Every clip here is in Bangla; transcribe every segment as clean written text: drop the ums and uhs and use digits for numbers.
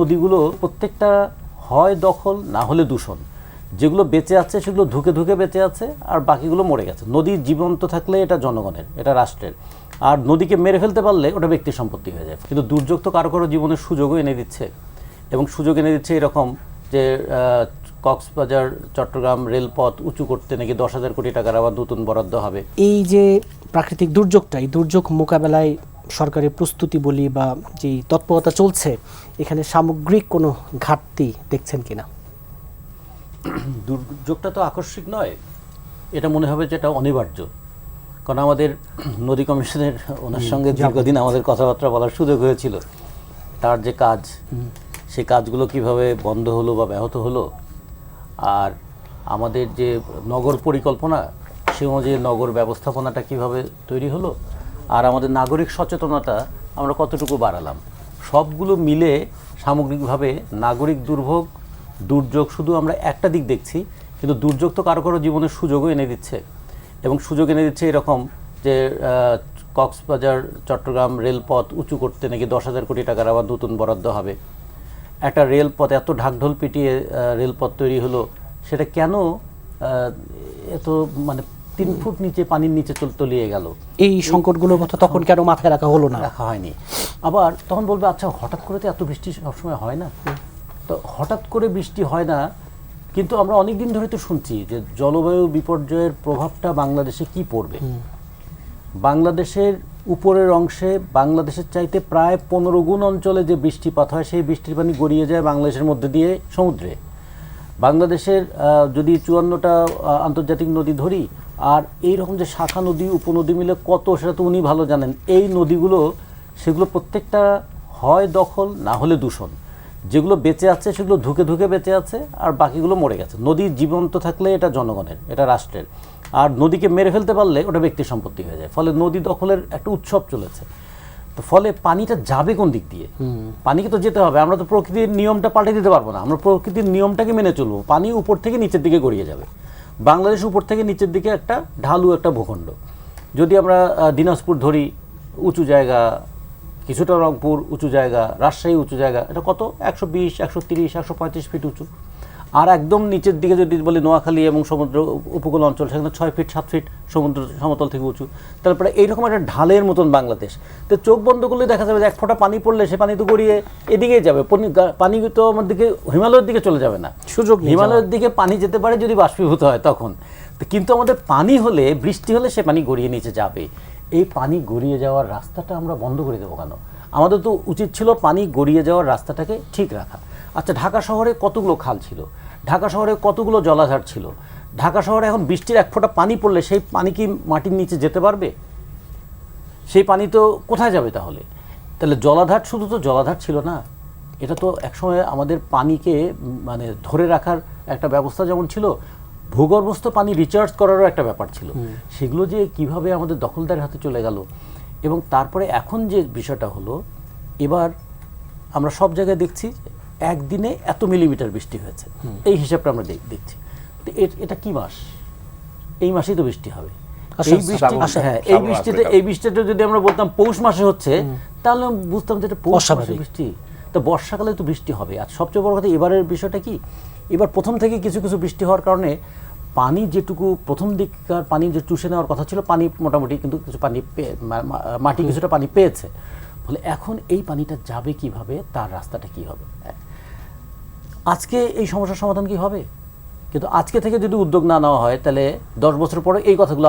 নদীগুলো প্রত্যেকটা হয় দখল না হলে দূষণ। যেগুলো বেঁচে আছে সেগুলো ধুকে ধুকে বেঁচে আছে, আর বাকিগুলো মরে গেছে। নদী জীবন্ত থাকলে এটা জনগণের, এটা রাষ্ট্রের, আর নদীকে মেরে ফেলতে পারলে ওটা ব্যক্তি সম্পত্তি হয়ে যায়। কিন্তু দুর্যোগ তো কারো কারো জীবনের সুযোগও এনে দিচ্ছে, এবং সুযোগ এনে দিচ্ছে এরকম যে কক্সবাজার চট্টগ্রাম রেলপথ উঁচু করতে নাকি 10,000 কোটি টাকার আবার নতুন বরাদ্দ হবে। এই যে প্রাকৃতিক দুর্যোগটা, এই দুর্যোগ মোকাবেলায় সরকারের প্রস্তুতি বলি বা যে তৎপরতা চলছে, এখানে সামগ্রিক কোনো ঘাটতি দেখছেন কিনা? দুর্যোগটা তো আকস্মিক নয়, এটা মনে হবে যে এটা অনিবার্য। কারণ আমাদের নদী কমিশনের ওনার সঙ্গে দীর্ঘদিন আমাদের কথাবার্তা বলার সুযোগ হয়েছিল। তার যে কাজ, সেই কাজগুলো কিভাবে বন্ধ হলো বা ব্যাহত হলো, আর আমাদের যে নগর পরিকল্পনা সে অনুযায়ী নগর ব্যবস্থাপনাটা কিভাবে তৈরি হলো, আর আমাদের নাগরিক সচেতনতা আমরা কতটুকু বাড়ালাম, সবগুলো মিলে সামগ্রিকভাবে নাগরিক দুর্যোগ শুধু আমরা একটা দিক দেখছি, কিন্তু দুর্যোগ তো কারো কারো জীবনের সুযোগও এনে দিচ্ছে। এবং সুযোগ এনে দিচ্ছে এরকম যে কক্সবাজার চট্টগ্রাম রেলপথ উঁচু করতে নাকি 10,000 কোটি টাকার আবার নতুন বরাদ্দ হবে। একটা রেলপথ এত ঢাকঢোল পিটিয়ে রেলপথ তৈরি হলো, সেটা কেন এত 3 ফুট নিচে পানির নিচে তলিয়ে গেল? এই সংকটগুলোর কথা তখন কেন মাথায় রাখা হলো না? রাখা হয়নি। আবার তখন বলবে আচ্ছা হঠাৎ করে তো এত বৃষ্টি সবসময় হয় না। তো হঠাৎ করে বৃষ্টি হয় না, কিন্তু আমরা অনেক দিন ধরে তো শুনছি যে জলবায়ু বিপর্যয়ের প্রভাবটা বাংলাদেশে কি পড়বে। বাংলাদেশের উপরের অংশে বাংলাদেশের চাইতে প্রায় 15 গুণ অঞ্চলে যে বৃষ্টিপাত হয়, সেই বৃষ্টির পানি গড়িয়ে যায় বাংলাদেশের মধ্যে দিয়ে সমুদ্রে। বাংলাদেশের যদি 54টা আন্তর্জাতিক নদী ধরি, আর এইরকম যে শাখা নদী উপনদী মিলে কত, সেটা তো উনি ভালো জানেন। এই নদীগুলো সেগুলো প্রত্যেকটা হয় দখল না হলে দূষণ। যেগুলো বেঁচে আছে সেগুলো ধুকে ধুকে বেঁচে আছে, আর বাকিগুলো মরে গেছে। নদী জীবন্ত থাকলে এটা জনগণের, এটা রাষ্ট্রের, আর নদীকে মেরে ফেলতে পারলে ওটা ব্যক্তি সম্পত্তি হয়ে যায়। ফলে নদী দখলের একটা উৎসব চলেছে। তো ফলে পানিটা যাবে কোন দিক দিয়ে? পানিকে তো যেতে হবে। আমরা তো প্রকৃতির নিয়মটা পাল্টে দিতে পারবো না, আমরা প্রকৃতির নিয়মটাকে মেনে চলবো। পানি উপর থেকে নিচের দিকে গড়িয়ে যাবে। বাংলাদেশ উপর থেকে নিচের দিকে একটা ঢালু একটা ভূখণ্ড। যদি আমরা দিনাজপুর ধরি, উঁচু জায়গা, কিছুটা রংপুর উঁচু জায়গা, রাজশাহী উঁচু জায়গা, এটা কত 120, 130, 135 ফিট উঁচু। আর একদম নিচের দিকে যদি বলি নোয়াখালী এবং সমুদ্র উপকূল অঞ্চল, সেখানে 6 ফিট 7 ফিট সমুদ্র সমতল থেকে উঁচু। তারপরে এইরকম একটা ঢালের মতন বাংলাদেশ। তো চোখ বন্ধ করলে দেখা যাবে যে এক ফোঁটা পানি পড়লে সে পানি তো গড়িয়ে এদিকেই যাবে। পানি তো আমার দিকে হিমালয়ের দিকে চলে যাবে না, সুযোগ হিমালয়ের দিকে পানি যেতে পারে যদি বাষ্পীভূত হয় তখন। কিন্তু আমাদের পানি হলে, বৃষ্টি হলে সে পানি গড়িয়ে নিচে যাবে। এই পানি গড়িয়ে যাওয়ার রাস্তাটা আমরা বন্ধ করে দেবো কেন? আমাদের তো উচিত ছিল পানি গড়িয়ে যাওয়ার রাস্তাটাকে ঠিক রাখা। আচ্ছা, ঢাকা শহরে কতগুলো খাল ছিল, ঢাকা শহরে কতগুলো জলাধার ছিল, ঢাকা শহরে এখন বৃষ্টির এক ফোঁটা পানি পড়লে সেই পানি কি মাটির নিচে যেতে পারবে? সেই পানি তো কোথায় যাবে তাহলে? তাহলে জলাধার শুধু তো জলাধার ছিল না, এটা তো একসময় আমাদের পানিকে ধরে রাখার একটা ব্যবস্থা যেমন ছিল, ভূগর্ভস্থ পানি রিচার্জ করারও একটা ব্যাপার ছিল। সেগুলো যে কিভাবে আমাদের দখলদারের হাতে চলে গেল। এবং তারপরে এখন যে বিষয়টা হলো, এবার আমরা সব জায়গায় দেখছি একদিনে এত মিলিমিটার বৃষ্টি হয়েছে, এই হিসাবটা আমরা দেখছি। এটা কি মাস? এই মাসেই তো বৃষ্টি হবে। এই বৃষ্টিটা যদি আমরা বলতাম পৌষ মাসে হচ্ছে, তাহলে বুঝতাম যে এটা পৌষ মাসে বৃষ্টি। তো বর্ষাকালে তো বৃষ্টি হবে। আর সবচেয়ে বড় কথা, এবারের বিষয়টা কি, এবার প্রথম থেকে কিছু কিছু বৃষ্টি হওয়ার কারণে পানি যেটুকু প্রথম দিককার পানি যে চুষে নেওয়ার কথা ছিল, পানি মোটামুটি কিন্তু কিছু পানি মাটি কিছুটা পানি পেয়েছে। ফলে এখন এই পানিটা যাবে কিভাবে, তার রাস্তাটা কি হবে? আজকে এই সমস্যার সমাধান কি হবে? কিন্তু আজকে থেকে যদি উদ্যোগ না নেওয়া হয়, তাহলে 10 বছর পরে এই কথাগুলো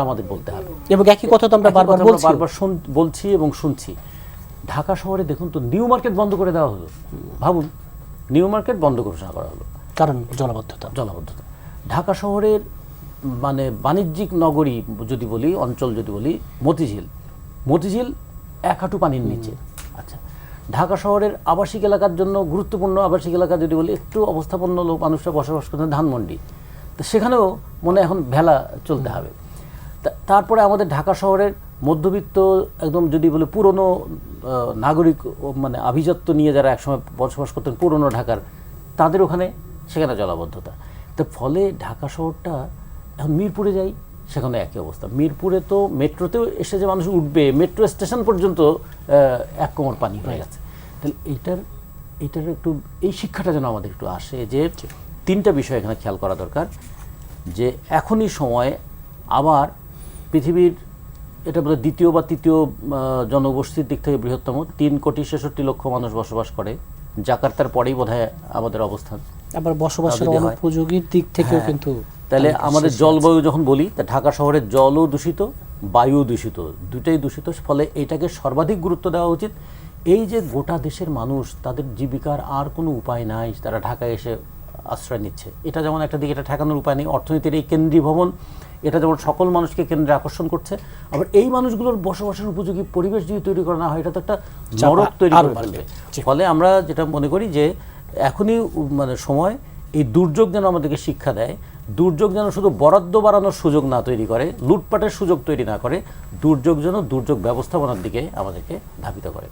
আমাদের বলতে হবে। এবং একই কথা তো আমরা বারবার বলছি এবং শুনছি। ঢাকা শহরে দেখুন তো, নিউ মার্কেট বন্ধ করে দেওয়া হলো। ভাবুন, নিউ মার্কেট বন্ধ ঘোষণা করা হলো, কারণ জলাবদ্ধতা। ঢাকা শহরের বাণিজ্যিক নগরী যদি বলি, অঞ্চল যদি বলি, মতিঝিল 1 হাঁটু পানির নিচে। আচ্ছা, ঢাকা শহরের আবাসিক এলাকার জন্য গুরুত্বপূর্ণ আবাসিক এলাকা যদি বলি, একটু অবস্থাপন্ন মানুষরা বসবাস করতেন ধানমন্ডি, তো সেখানেও মনে এখন ভেলা চলতে হবে। তারপরে আমাদের ঢাকা শহরের মধ্যবিত্ত একদম যদি বলে পুরনো নাগরিক আভিজাত্য নিয়ে যারা একসময় বসবাস করতেন পুরনো ঢাকার, তাদের ওখানে সেখানে জলাবদ্ধতা। তো ফলে ঢাকা শহরটা এখন মিরপুরে যাই, সেখানে একই অবস্থা। মিরপুরে তো মেট্রোতেও এসে যে মানুষ উঠবে, মেট্রো স্টেশন পর্যন্ত 1 কোমর পানি হয়ে গেছে। তাহলে এটার একটু এই শিক্ষাটা যেন আমাদের একটু আসে যে তিনটা বিষয় এখানে খেয়াল করা দরকার, যে এখনই সময় আবার পৃথিবীর এটা বোধহয় দ্বিতীয় বা তৃতীয় জনগোষ্ঠীর দিক থেকে বৃহত্তম, 3,66,00,000 মানুষ বসবাস করে, জাকার্তার পরেই বোধহয় আমাদের অবস্থান। আবার বসবাসের যদি হয়। অনুপযোগীর দিক থেকেও কিন্তু তাহলে আমাদের জলবায়ু যখন বলি, তা ঢাকা শহরের জলও দূষিত, বায়ু দূষিত, দুটাই দূষিত। ফলে এটাকে সর্বাধিক গুরুত্ব দেওয়া উচিত। এই যে গোটা দেশের মানুষ, তাদের জীবিকার আর কোনো উপায় নাই, তারা ঢাকায় এসে আশ্রয় নিচ্ছে, এটা যেমন একটা দিকে এটা ঠেকানোর উপায় নেই। অর্থনীতির এই কেন্দ্রীয় ভবন, এটা যেমন সকল মানুষকে কেন্দ্রে আকর্ষণ করছে, আবার এই মানুষগুলোর বসবাসের উপযোগী পরিবেশ যদি তৈরি করা না হয়, এটা তো একটা নরক তৈরি করে ফেলবে। ফলে আমরা যেটা মনে করি যে এখনই মানে সময়, এই দুর্যোগ যেন আমাদেরকে শিক্ষা দেয়, দুর্যোগ যেন শুধু বরাদ্দ বাড়ানোর সুযোগ না তৈরি করে, লুটপাটের সুযোগ তৈরি না করে, দুর্যোগ যেন দুর্যোগ ব্যবস্থাপনার দিকে আমাদেরকে ধাবিত করে।